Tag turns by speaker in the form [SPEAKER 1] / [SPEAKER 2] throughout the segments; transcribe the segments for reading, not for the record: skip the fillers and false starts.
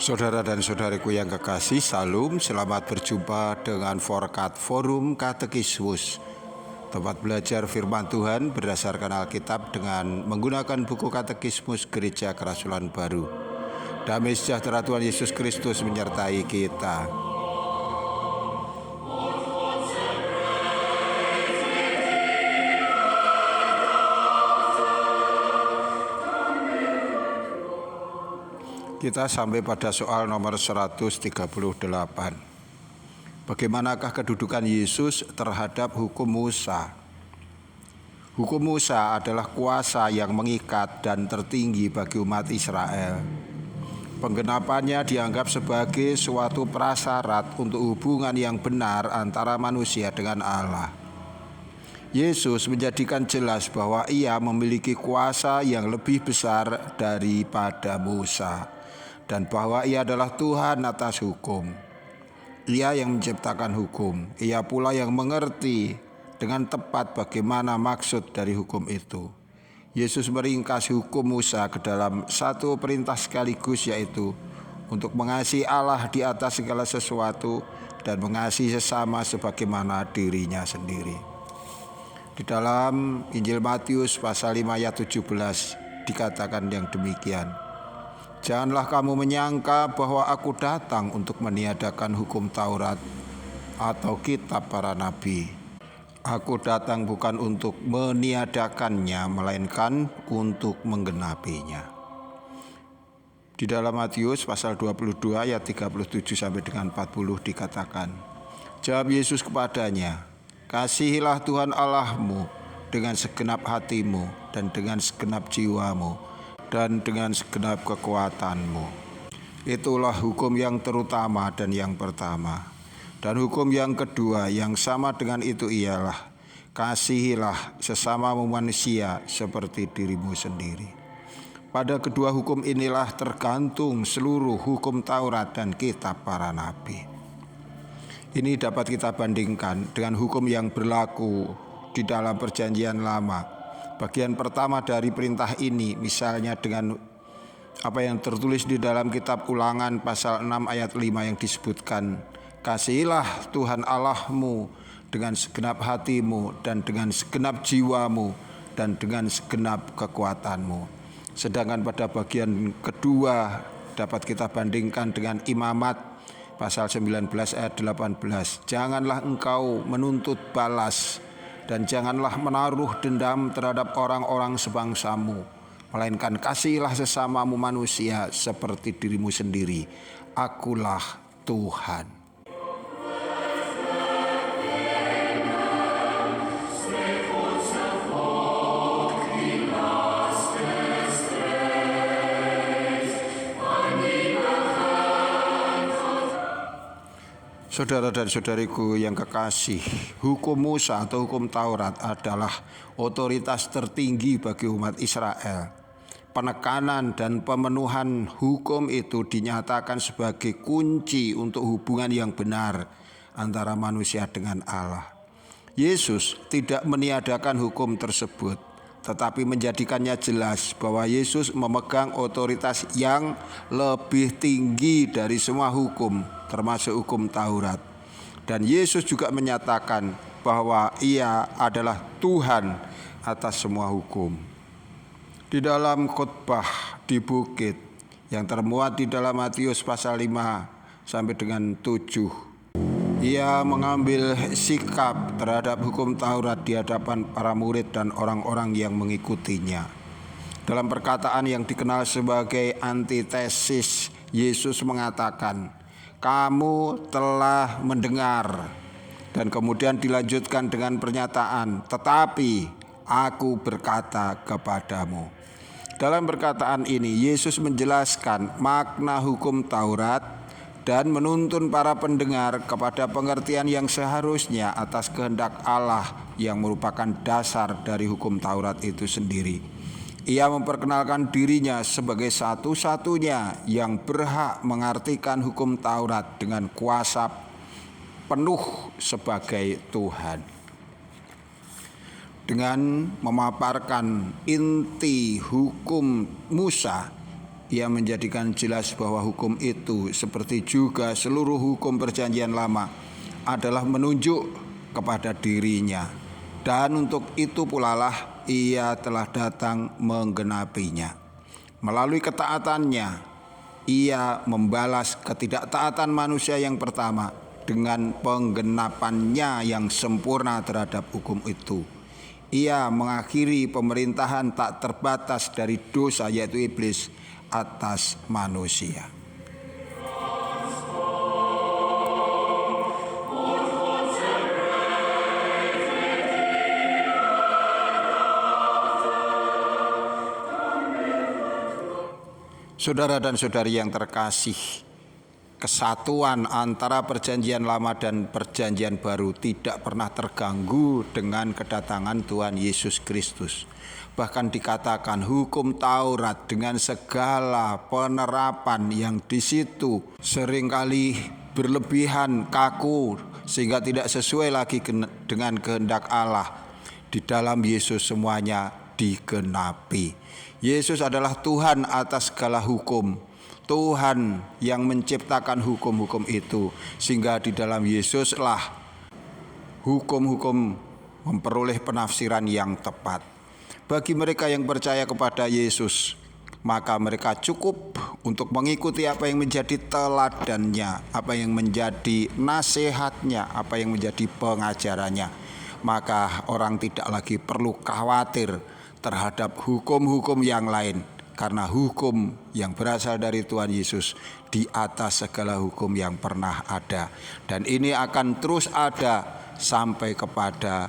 [SPEAKER 1] Saudara dan saudariku yang kekasih, Salam, selamat berjumpa dengan Forkat Forum Katekismus, tempat belajar firman Tuhan berdasarkan Alkitab dengan menggunakan buku Katekismus Gereja Kerasulan Baru. Damai sejahtera Tuhan Yesus Kristus menyertai kita. Kita sampai pada soal nomor 138. Bagaimanakah kedudukan Yesus terhadap hukum Musa? Hukum Musa adalah kuasa yang mengikat dan tertinggi bagi umat Israel. Penggenapannya dianggap sebagai suatu prasyarat untuk hubungan yang benar antara manusia dengan Allah. Yesus menjadikan jelas bahwa Ia memiliki kuasa yang lebih besar daripada Musa, dan bahwa Ia adalah Tuhan atas hukum. Ia yang menciptakan hukum, Ia pula yang mengerti dengan tepat bagaimana maksud dari hukum itu. Yesus meringkas hukum Musa ke dalam satu perintah sekaligus, yaitu untuk mengasihi Allah di atas segala sesuatu dan mengasihi sesama sebagaimana dirinya sendiri. Di dalam Injil Matius pasal 5 ayat 17 dikatakan yang demikian. Janganlah kamu menyangka bahwa aku datang untuk meniadakan hukum Taurat atau kitab para nabi. Aku datang bukan untuk meniadakannya, melainkan untuk menggenapinya. Di dalam Matius pasal 22 ayat 37 sampai dengan 40 dikatakan, jawab Yesus kepadanya, kasihilah Tuhan Allahmu dengan segenap hatimu dan dengan segenap jiwamu dan dengan segenap kekuatanmu. Itulah hukum yang terutama dan yang pertama. Dan hukum yang kedua yang sama dengan itu ialah, kasihilah sesamamu manusia seperti dirimu sendiri. Pada kedua hukum inilah tergantung seluruh hukum Taurat dan kitab para nabi. Ini dapat kita bandingkan dengan hukum yang berlaku di dalam Perjanjian Lama. Bagian pertama dari perintah ini misalnya dengan apa yang tertulis di dalam kitab Ulangan pasal 6 ayat 5 yang disebutkan, kasihilah Tuhan Allahmu dengan segenap hatimu dan dengan segenap jiwamu dan dengan segenap kekuatanmu. Sedangkan pada bagian kedua dapat kita bandingkan dengan Imamat pasal 19 ayat 18, janganlah engkau menuntut balas dan janganlah menaruh dendam terhadap orang-orang sebangsamu, melainkan kasihilah sesamamu manusia seperti dirimu sendiri. Akulah Tuhan. Saudara dan saudariku yang kekasih, hukum Musa atau hukum Taurat adalah otoritas tertinggi bagi umat Israel. Penekanan dan pemenuhan hukum itu dinyatakan sebagai kunci untuk hubungan yang benar antara manusia dengan Allah. Yesus tidak meniadakan hukum tersebut, tetapi menjadikannya jelas bahwa Yesus memegang otoritas yang lebih tinggi dari semua hukum, termasuk hukum Taurat. Dan Yesus juga menyatakan bahwa Ia adalah Tuhan atas semua hukum. Di dalam khotbah di bukit yang termuat di dalam Matius pasal 5 sampai dengan 7, Ia mengambil sikap terhadap hukum Taurat di hadapan para murid dan orang-orang yang mengikutinya. Dalam perkataan yang dikenal sebagai antitesis, Yesus mengatakan, kamu telah mendengar. Dan kemudian dilanjutkan dengan pernyataan, tetapi aku berkata kepadamu. Dalam perkataan ini, Yesus menjelaskan makna hukum Taurat dan menuntun para pendengar kepada pengertian yang seharusnya atas kehendak Allah yang merupakan dasar dari hukum Taurat itu sendiri. Ia memperkenalkan dirinya sebagai satu-satunya yang berhak mengartikan hukum Taurat dengan kuasa penuh sebagai Tuhan. Dengan memaparkan inti hukum Musa, Ia menjadikan jelas bahwa hukum itu seperti juga seluruh hukum perjanjian lama adalah menunjuk kepada dirinya, dan untuk itu pula lah ia telah datang menggenapinya. Melalui ketaatannya ia membalas ketidaktaatan manusia yang pertama dengan penggenapannya yang sempurna terhadap hukum itu. Ia mengakhiri pemerintahan tak terbatas dari dosa, yaitu iblis, atas manusia. Saudara dan saudari yang terkasih, kesatuan antara perjanjian lama dan perjanjian baru tidak pernah terganggu dengan kedatangan Tuhan Yesus Kristus. Bahkan dikatakan hukum Taurat dengan segala penerapan yang di situ seringkali berlebihan, kaku, sehingga tidak sesuai lagi dengan kehendak Allah. Di dalam Yesus semuanya digenapi. Yesus adalah Tuhan atas segala hukum. Tuhan yang menciptakan hukum-hukum itu, sehingga di dalam Yesuslah hukum-hukum memperoleh penafsiran yang tepat. Bagi mereka yang percaya kepada Yesus, maka mereka cukup untuk mengikuti apa yang menjadi teladannya, apa yang menjadi nasihatnya, apa yang menjadi pengajarannya. Maka orang tidak lagi perlu khawatir terhadap hukum-hukum yang lain, karena hukum yang berasal dari Tuhan Yesus di atas segala hukum yang pernah ada, dan ini akan terus ada sampai kepada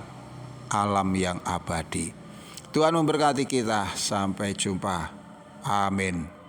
[SPEAKER 1] alam yang abadi. Tuhan memberkati kita. Sampai jumpa. Amin.